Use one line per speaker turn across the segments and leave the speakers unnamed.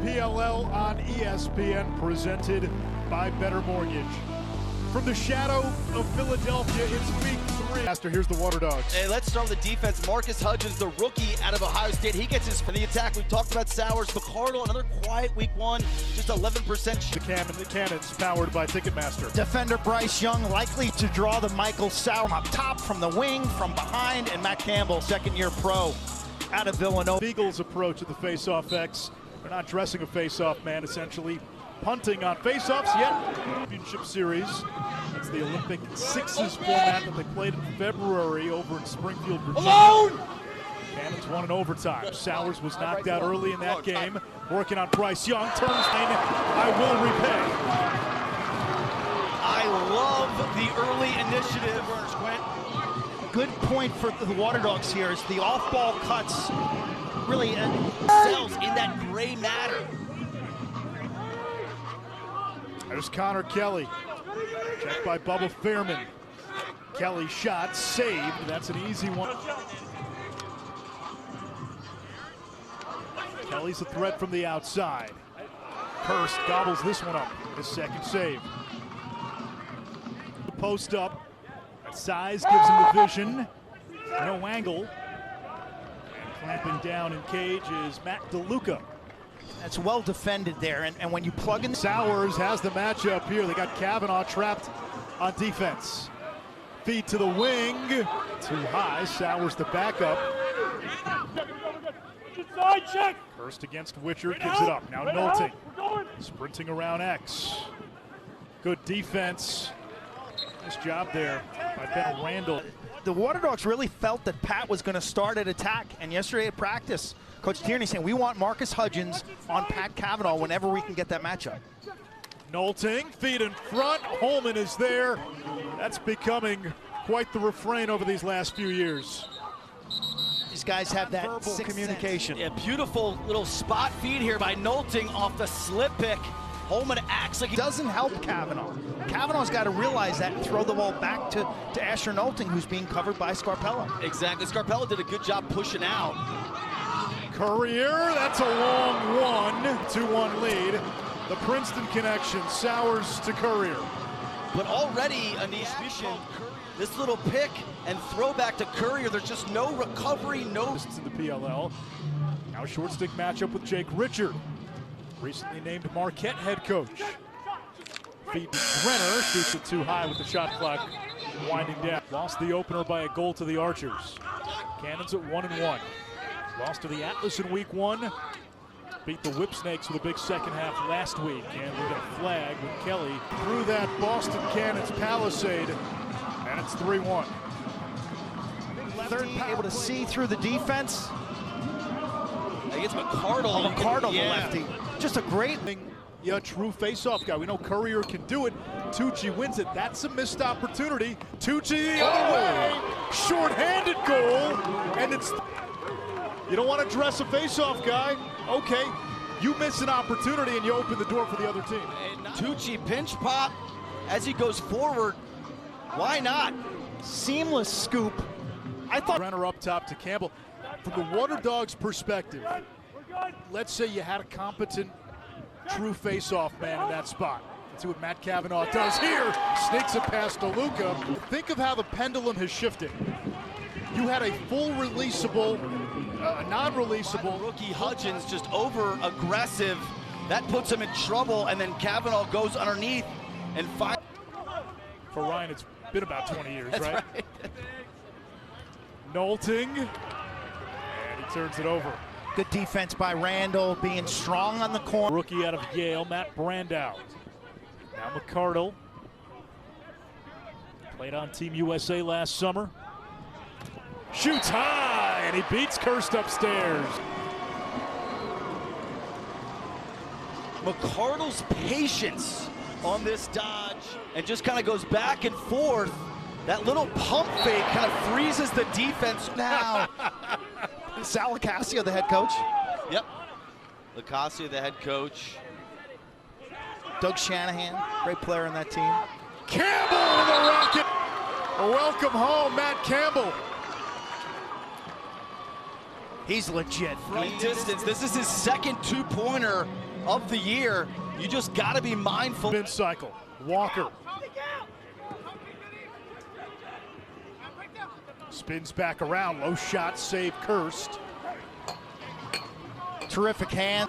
PLL on ESPN, presented by Better Mortgage. From the shadow of Philadelphia, it's week 3. Master, here's the Waterdogs.
Hey, let's start with the defense. Marcus Hudgens, the rookie out of Ohio State, he gets his for the attack. We talked about Sowers, McCardle, another quiet week 1, just 11%.
The Cannons, powered by Ticketmaster.
Defender Bryce Young likely to draw the Michael Sauer up top, from the wing, from behind, and Matt Campbell, second-year pro out of Villanova.
Eagles' approach at the face-off X. They're not dressing a face-off man, essentially. Punting on face-offs yet. Championship Series. It's the Olympic Sixes format that they played in February over in Springfield, Virginia. Alone! Cannons won in overtime. Sowers was knocked out early in that game. Working on Bryce Young. Turns lane. I will repay.
I love the early initiative.
Good point for the Waterdogs here is the off-ball cuts really excels in that gray matter.
There's Connor Kelly. Checked by Bubba Fairman. Kelly shot, saved. That's an easy one. Kelly's a threat from the outside. Hurst gobbles this one up. His second save. Post up. That size gives him the vision. No angle. And clamping down in cage is Matt DeLuca.
That's well defended there, and when you plug in...
Sowers has the matchup here. They got Kavanaugh trapped on defense. Feed to the wing. Too high. Sowers the backup. Hurst against Witcher, gives it up. Now Nolting sprinting around X. Good defense. Nice job there by Ben Randall.
The Waterdogs really felt that Pat was going to start at attack, and yesterday at practice, Coach Tierney saying, we want Marcus Hudgens on Pat Kavanaugh whenever we can get that matchup.
Nolting, feet in front, Holman is there. That's becoming quite the refrain over these last few years.
These guys have that verbal communication.
Yeah, beautiful little spot feed here by Nolting off the slip pick. Holman acts like he
doesn't help Kavanaugh. Kavanaugh's got to realize that and throw the ball back to Asher Nolting, who's being covered by Scarpella.
Exactly. Scarpella did a good job pushing out.
Courier, that's a long one. 2-1 lead. The Princeton connection, Sowers to Courier.
But already, Anish Vishen, this little pick and throwback to Courier, there's just no recovery, no...
In the PLL. Now short stick matchup with Jake Richard. Recently named Marquette head coach. Feed to Brenner, shoots it too high with the shot clock winding down. Lost the opener by a goal to the Archers. Cannons at 1-1. Lost to the Atlas in week 1. Beat the Whipsnakes with a big second half last week. And we got a flag with Kelly through that Boston Cannons palisade. And it's 3-1.
Third able to see through the defense.
I think it's McCardle.
McCardle, the lefty. Just a great...
Yeah, true face-off guy. We know Courier can do it. Tucci wins it. That's a missed opportunity. Tucci the other way. Short-handed goal. And it's... You don't want to dress a face-off guy. Okay. You miss an opportunity and you open the door for the other team.
Tucci pinch pop as he goes forward. Why not?
Seamless scoop. I thought...
Brenner up top to Campbell. From the Waterdogs' perspective, let's say you had a competent, true face-off man in that spot. Let's see what Matt Kavanaugh does here. Sneaks it past DeLuca. Think of how the pendulum has shifted. You had a full releasable, non-releasable.
Rookie Hudgens just over-aggressive. That puts him in trouble, and then Kavanaugh goes underneath and fires.
For Ryan, it's been about 20 years,
That's
right? Nolting. And he turns it over.
Good defense by Randall, being strong on the corner.
Rookie out of Yale, Matt Brandow. Now McCardle. Played on Team USA last summer. Shoots high, and he beats Kirst upstairs.
McCardle's patience on this dodge and just kind of goes back and forth. That little pump fake kind of freezes the defense.
Now, Sal Lacasio, the head coach.
Yep. Lacasio, the head coach.
Doug Shanahan, great player on that team.
Campbell with a rocket. A welcome home, Matt Campbell.
He's legit.
Right distance. This is his second two-pointer of the year. You just got to be mindful.
Spin cycle. Walker. Spins back around. Low shot, save, Kirst.
Terrific hand.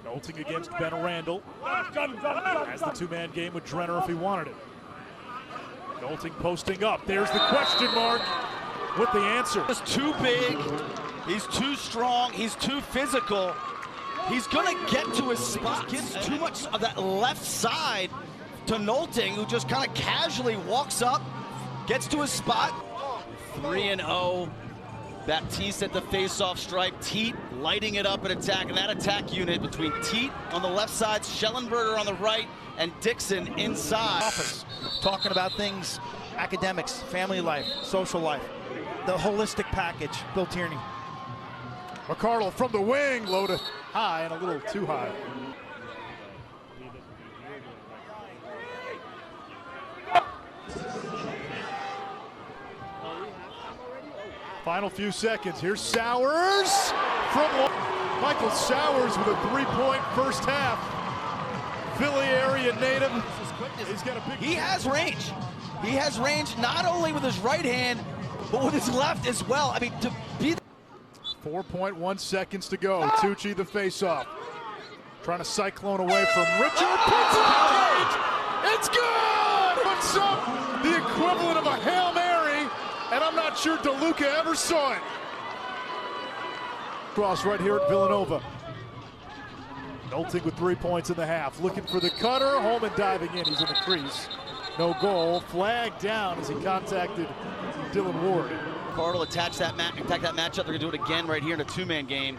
Nolting against Ben Randall. Has the two-man game with Drenner if he wanted it. Nolting posting up. There's the question mark with the answer.
He's too big. He's too strong. He's too physical. He's going to get to his spot. Gives too much of that left side to Nolting, who just kind of casually walks up, gets to his spot. 3-0. Baptiste at the face-off stripe. Teat lighting it up in attack. And that attack unit between Teat on the left side, Schellenberger on the right, and Dixon inside.
Office, talking about things, academics, family life, social life, the holistic package. Bill Tierney.
McCardle from the wing, low to high and a little too high. Final few seconds. Here's Sowers from Michael Sowers with a three-point first half. Philly area native. He's got a big.
He has range. He has range not only with his right hand, but with his left as well. I mean, to be
4.1 seconds to go. Tucci the face-off. Trying to cyclone away from Richard. Puts it in the cage. It's good! Puts up the equivalent of a Hail Mary, and I'm not sure DeLuca ever saw it. Cross right here at Villanova. Nolting with 3 points in the half. Looking for the cutter. Holman diving in. He's in the crease. No goal. Flag down as he contacted Dylan Ward.
McCardle attack that matchup. They're going to do it again right here in a two-man game.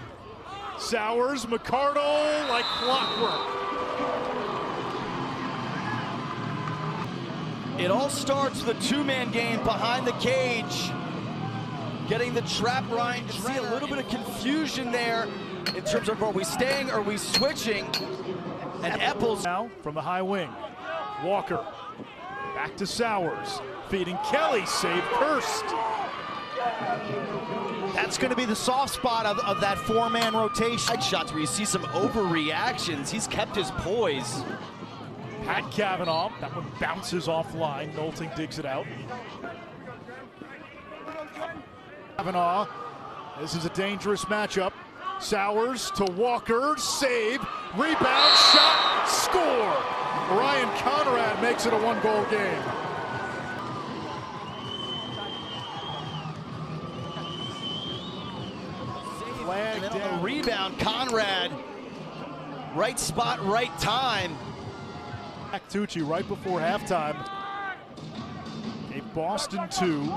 Sowers, McCardle, like clockwork.
It all starts with a two-man game behind the cage. Getting the trap right. You see a little bit of confusion there in terms of are we staying, are we switching? And Epples
now from the high wing. Walker back to Sowers. Feeding Kelly, save Kirst.
That's going to be the soft spot of that four-man rotation.
Side shots where you see some overreactions. He's kept his poise.
Pat Cavanaugh, that one bounces offline. Nolting digs it out. Cavanaugh, this is a dangerous matchup. Sowers to Walker, save, rebound, shot, score. Ryan Conrad makes it a one-goal game.
And then on the rebound, Conrad, right spot, right time.
Tucci right before halftime gave Boston 2.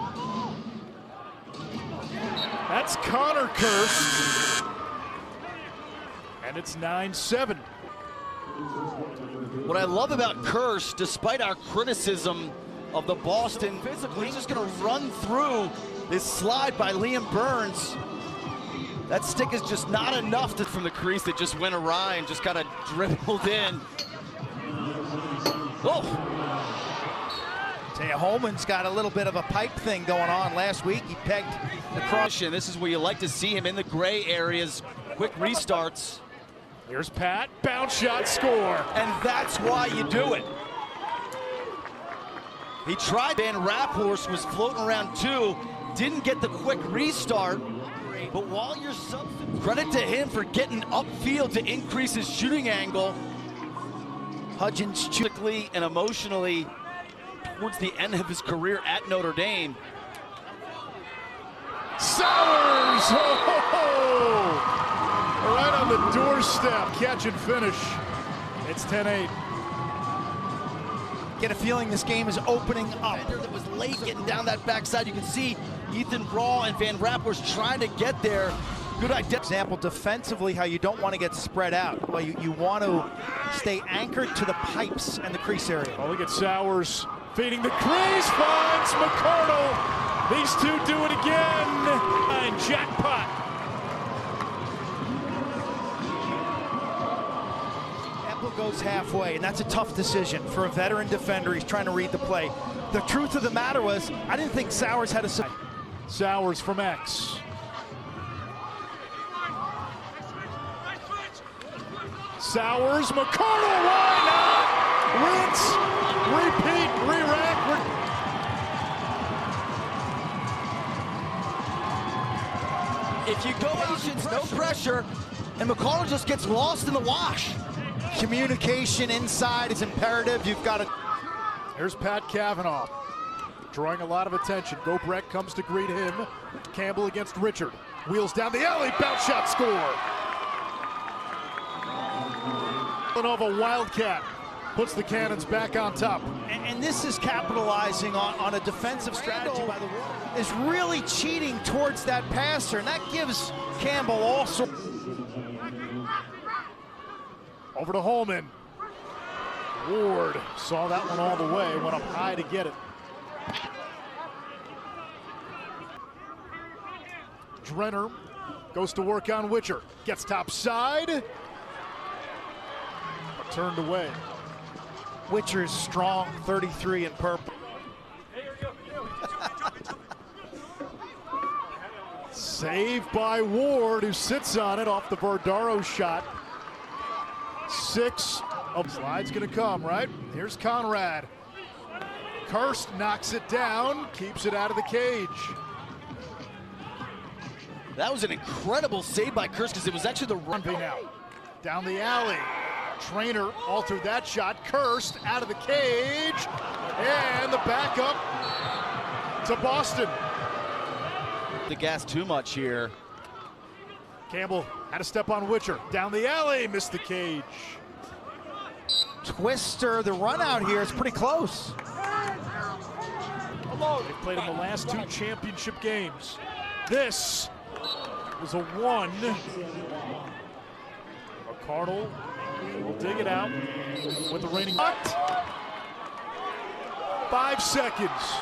That's Connor Kirst. And it's 9-7.
What I love about Kirst, despite our criticism of the Boston physically, he's just going to run through this slide by Liam Burns. That stick is just not enough from the crease that just went awry and just kind of dribbled in. Oh!
Taya Holman's got a little bit of a pipe thing going on. Last week he pegged the cross.
This is where you like to see him in the gray areas. Quick restarts.
Here's Pat, bounce shot, score.
And that's why you do it. He tried. Van Raphorst was floating around too. Didn't get the quick restart. But while you're credit to him for getting upfield to increase his shooting angle. Hudgens physically and emotionally towards the end of his career at Notre Dame.
Sowers! Oh, right on the doorstep. Catch and finish. It's 10-8.
Get a feeling this game is opening up.
That was late getting down that backside. You can see Ethan Brawl and Van Raphorst trying to get there. Good idea.
Example, defensively, how you don't want to get spread out. Well, you want to stay anchored to the pipes and the crease area.
Oh, look at Sowers feeding the crease, finds McCardle. These two do it again. And jackpot.
Apple goes halfway, and that's a tough decision for a veteran defender. He's trying to read the play. The truth of the matter was, I didn't think Sowers had a side.
Sowers from X. Sowers, McCardle, why not? Rinse, repeat, re-rack.
If you go patience, no pressure, and McCardle just gets lost in the wash.
Communication inside is imperative. You've got to.
Here's Pat Cavanaugh, drawing a lot of attention. Gobrecht comes to greet him. Campbell against Richard. Wheels down the alley, bounce shot, score. Villanova Wildcat puts the Cannons back on top.
And this is capitalizing on a defensive strategy by the Warriors. Is really cheating towards that passer, and that gives Campbell all sorts.
Over to Holman. Ward saw that one all the way, went up high to get it. Drenner goes to work on Witcher. Gets top side. But turned away.
Witcher's strong, 33 in purple.
Saved by Ward, who sits on it off the Verdaro shot. 6 of slide's gonna come, right? Here's Conrad. Kirst knocks it down, keeps it out of the cage.
That was an incredible save by Kirst because it was actually the run.
Now, down the alley. Trainer altered that shot. Kirst out of the cage. And the backup to Boston.
The gas too much here.
Campbell had to step on Witcher. Down the alley, missed the cage.
Twister, the run out here is pretty close.
They've played in the last 2 championship games. This was a 1. McCardle will dig it out with the reigning. 5 seconds.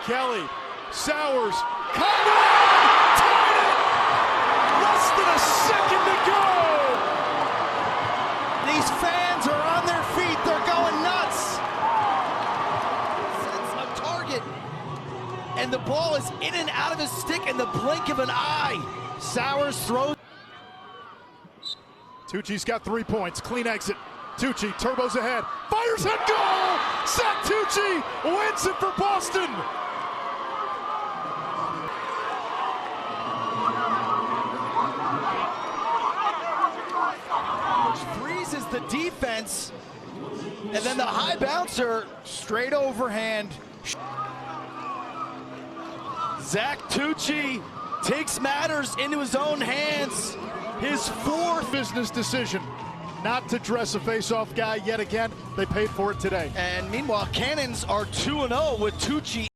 Kelly, Sowers, Conrad, tied it! Less than a second to go!
These fans are on their feet, they're going nuts.
Sets a target, and the ball is in and out of his stick in the blink of an eye.
Sowers throws.
Tucci's got 3 points, clean exit. Tucci turbos ahead, fires and goal! Zach Tucci wins it for Boston!
Freezes the defense, and then the high bouncer
Straight overhand.
Zach Tucci takes matters into his own hands.
His 4th business decision not to dress a face-off guy yet again. They paid for it today.
And meanwhile, Cannons are 2-0 with Tucci